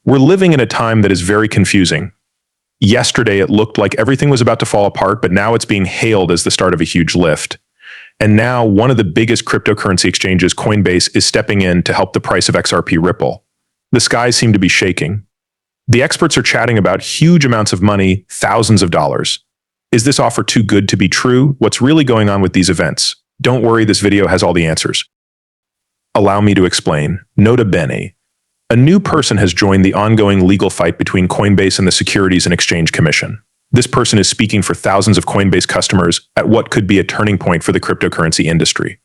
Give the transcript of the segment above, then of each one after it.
We're living in a time that is very confusing. Yesterday, it looked like everything was about to fall apart, but now it's being hailed as the start of a huge lift. And now one of the biggest cryptocurrency exchanges, Coinbase, is stepping in to help the price of xrp+ripple. The skies seem to be shaking. The experts are chatting about huge amounts of money, thousands of dollars. Is this offer too good to be true? What's really going on with these events? Don't worry, this video has all the answers. Allow me to explain. Nota bene. A new person has joined the ongoing legal fight between Coinbase and the Securities and Exchange Commission. This person is speaking for thousands of Coinbase customers at what could be a turning point for the cryptocurrency industry.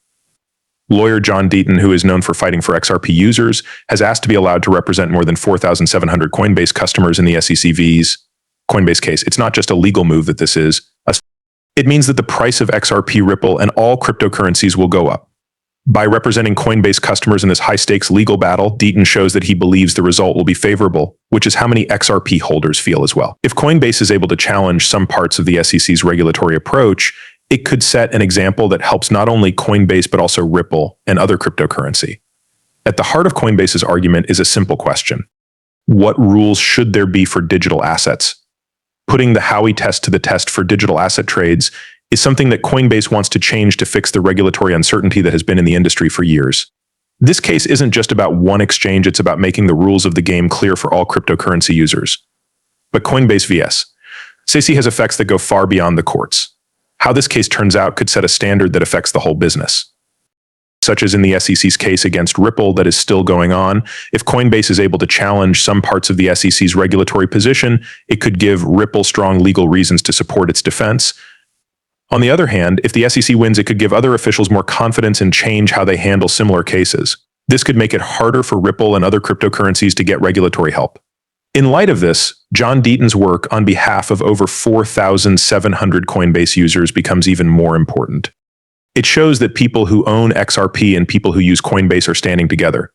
Lawyer John Deaton, who is known for fighting for XRP users, has asked to be allowed to represent more than 4,700 Coinbase customers in the SEC's Coinbase case. It's not just a legal move that this is. It means that the price of xrp+ripple and all cryptocurrencies will go up. By representing Coinbase customers in this high-stakes legal battle, Deaton shows that he believes the result will be favorable, which is how many XRP holders feel as well. If Coinbase is able to challenge some parts of the SEC's regulatory approach, it could set an example that helps not only Coinbase but also Ripple and other cryptocurrency. At the heart of Coinbase's argument is a simple question. What rules should there be for digital assets? Putting the Howey test to the test for digital asset trades is something that Coinbase wants to change to fix the regulatory uncertainty that has been in the industry for years. This case isn't just about one exchange, it's about making the rules of the game clear for all cryptocurrency users. But Coinbase vs. SEC has effects that go far beyond the courts. How this case turns out could set a standard that affects the whole business. Such as in the SEC's case against Ripple that is still going on, if Coinbase is able to challenge some parts of the SEC's regulatory position, it could give Ripple strong legal reasons to support its defense. On the other hand, if the SEC wins, it could give other officials more confidence and change how they handle similar cases. This could make it harder for Ripple and other cryptocurrencies to get regulatory help. In light of this, John Deaton's work on behalf of over 4,700 Coinbase users becomes even more important. It shows that people who own XRP and people who use Coinbase are standing together.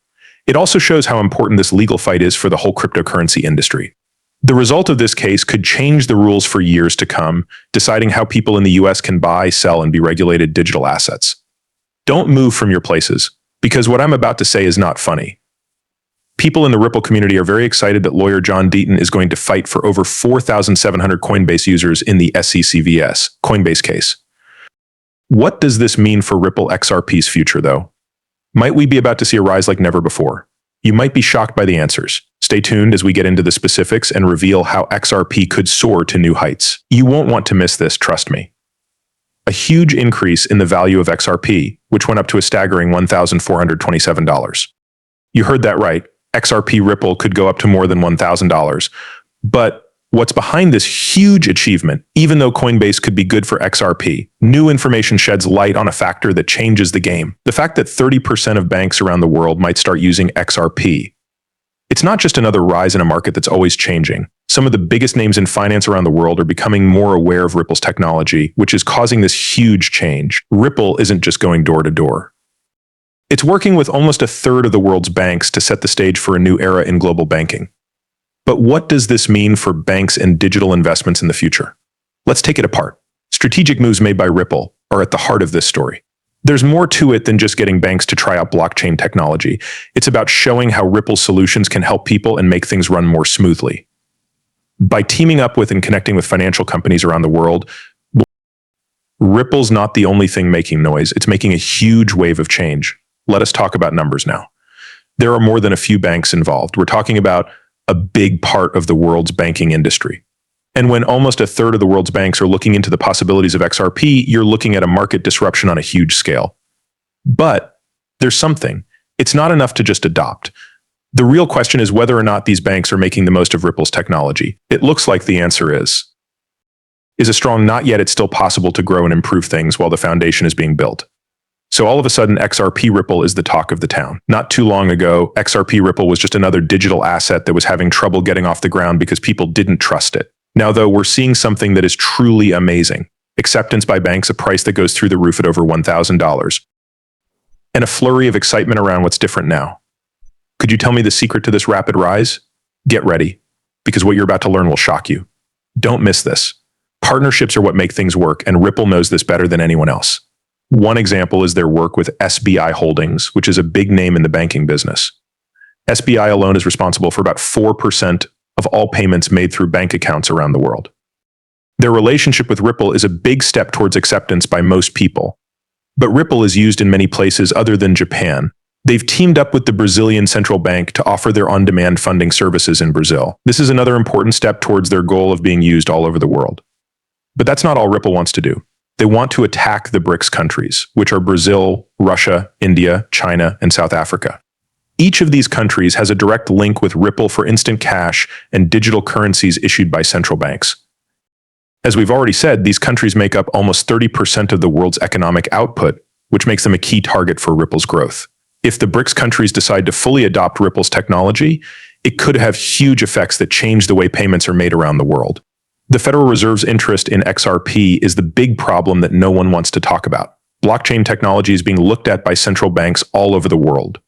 It also shows how important this legal fight is for the whole cryptocurrency industry. The result of this case could change the rules for years to come, deciding how people in the US can buy, sell, and be regulated digital assets. Don't move from your places, because what I'm about to say is not funny. People in the Ripple community are very excited that lawyer John Deaton is going to fight for over 4,700 Coinbase users in the SEC vs. Coinbase case. What does this mean for Ripple XRP's future, though? Might we be about to see a rise like never before? You might be shocked by the answers. Stay tuned as we get into the specifics and reveal how XRP could soar to new heights. You won't want to miss this, trust me. A huge increase in the value of XRP, which went up to a staggering $1,427. You heard that right. xrp+ripple could go up to more than $1,000. But what's behind this huge achievement, even though Coinbase could be good for XRP, new information sheds light on a factor that changes the game. The fact that 30% of banks around the world might start using XRP. It's not just another rise in a market that's always changing. Some of the biggest names in finance around the world are becoming more aware of Ripple's technology, which is causing this huge change. Ripple isn't just going door to door. It's working with almost a third of the world's banks to set the stage for a new era in global banking. But what does this mean for banks and digital investments in the future? Let's take it apart. Strategic moves made by Ripple are at the heart of this story. There's more to it than just getting banks to try out blockchain technology. It's about showing how Ripple's solutions can help people and make things run more smoothly. By teaming up with and connecting with financial companies around the world, Ripple's not the only thing making noise. It's making a huge wave of change. Let us talk about numbers now. There are more than a few banks involved. We're talking about a big part of the world's banking industry. And when almost a third of the world's banks are looking into the possibilities of XRP, you're looking at a market disruption on a huge scale. But there's something. It's not enough to just adopt. The real question is whether or not these banks are making the most of Ripple's technology. It looks like the answer is a strong not yet. It's still possible to grow and improve things while the foundation is being built. So all of a sudden, XRP+ripple is the talk of the town. Not too long ago, XRP+ripple was just another digital asset that was having trouble getting off the ground because people didn't trust it. Now, though, we're seeing something that is truly amazing. Acceptance by banks, a price that goes through the roof at over $1,000. And a flurry of excitement around what's different now. Could you tell me the secret to this rapid rise? Get ready, because what you're about to learn will shock you. Don't miss this. Partnerships are what make things work, and Ripple knows this better than anyone else. One example is their work with SBI Holdings, which is a big name in the banking business. SBI alone is responsible for about 4% of all payments made through bank accounts around the world. Their relationship with Ripple is a big step towards acceptance by most people. But Ripple is used in many places other than Japan. They've teamed up with the Brazilian central bank to offer their on-demand funding services in Brazil. This is another important step towards their goal of being used all over the world. But that's not all Ripple wants to do. They want to attack the BRICS countries, which are Brazil, Russia, India, China, and South Africa. Each of these countries has a direct link with Ripple for instant cash and digital currencies issued by central banks. As we've already said, these countries make up almost 30% of the world's economic output, which makes them a key target for Ripple's growth. If the BRICS countries decide to fully adopt Ripple's technology, it could have huge effects that change the way payments are made around the world. The Federal Reserve's interest in XRP is the big problem that no one wants to talk about. Blockchain technology is being looked at by central banks all over the world.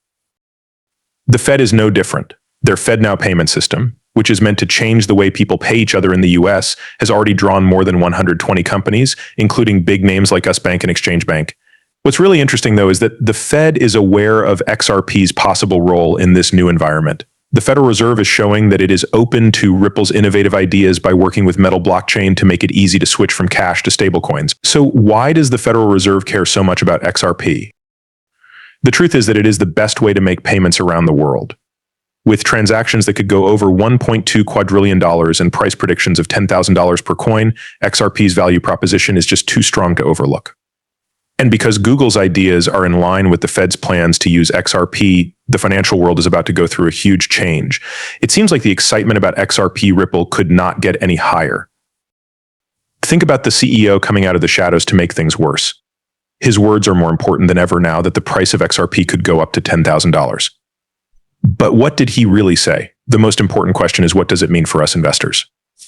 The Fed is no different. Their FedNow payment system, which is meant to change the way people pay each other in the US, has already drawn more than 120 companies, including big names like Us.Thankx and Exchange Bank. What's really interesting, though, is that the Fed is aware of XRP's possible role in this new environment. The Federal Reserve is showing that it is open to Ripple's innovative ideas by working with Metal blockchain to make it easy to switch from cash to stablecoins. So why does the Federal Reserve care so much about XRP? The truth is that it is the best way to make payments around the world. With transactions that could go over $1.2 quadrillion and price predictions of $10,000 per coin, XRP's value proposition is just too strong to overlook. And because Google's ideas are in line with the Fed's plans to use XRP, the financial world is about to go through a huge change. It seems like the excitement about XRP Ripple could not get any higher. Think about the CEO coming out of the shadows to make things worse. His words are more important than ever now that the price of XRP could go up to $10,000. But what did he really say? The most important question is, what does it mean for us investors?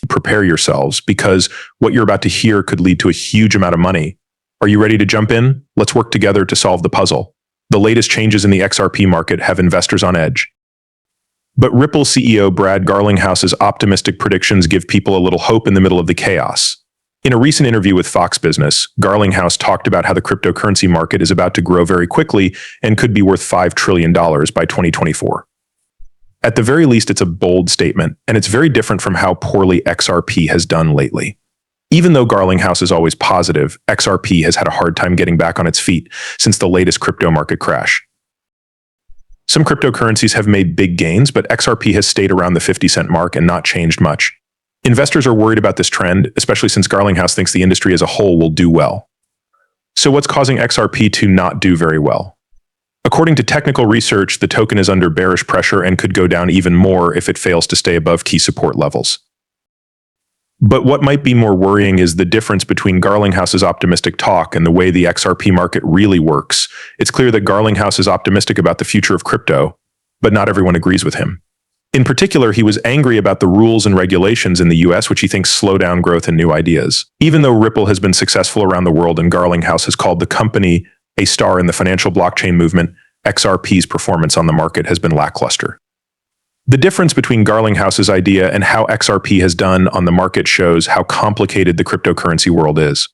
Prepare yourselves, because what you're about to hear could lead to a huge amount of money. Are you ready to jump in? Let's work together to solve the puzzle. The latest changes in the XRP market have investors on edge. But Ripple CEO Brad Garlinghouse's optimistic predictions give people a little hope in the middle of the chaos. In a recent interview with Fox Business, Garlinghouse talked about how the cryptocurrency market is about to grow very quickly and could be worth $5 trillion by 2024. At the very least, it's a bold statement, and it's very different from how poorly XRP has done lately. Even though Garlinghouse is always positive, XRP has had a hard time getting back on its feet since the latest crypto market crash. Some cryptocurrencies have made big gains, but XRP has stayed around the 50-cent mark and not changed much. Investors are worried about this trend, especially since Garlinghouse thinks the industry as a whole will do well. So what's causing XRP to not do very well? According to technical research, the token is under bearish pressure and could go down even more if it fails to stay above key support levels. But what might be more worrying is the difference between Garlinghouse's optimistic talk and the way the XRP market really works. It's clear that Garlinghouse is optimistic about the future of crypto, but not everyone agrees with him. In particular, he was angry about the rules and regulations in the US, which he thinks slow down growth and new ideas. Even though Ripple has been successful around the world and Garlinghouse has called the company a star in the financial blockchain movement, XRP's performance on the market has been lackluster. The difference between Garlinghouse's idea and how XRP has done on the market shows how complicated the cryptocurrency world is.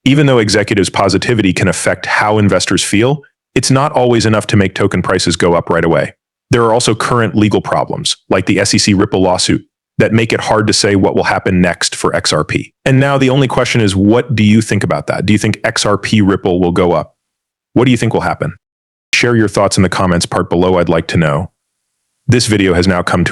Even though executives' positivity can affect how investors feel, it's not always enough to make token prices go up right away. There are also current legal problems, like the SEC Ripple lawsuit, that make it hard to say what will happen next for XRP. And now the only question is, what do you think about that? Do you think XRP Ripple will go up? What do you think will happen? Share your thoughts in the comments part below. I'd like to know. This video has now come to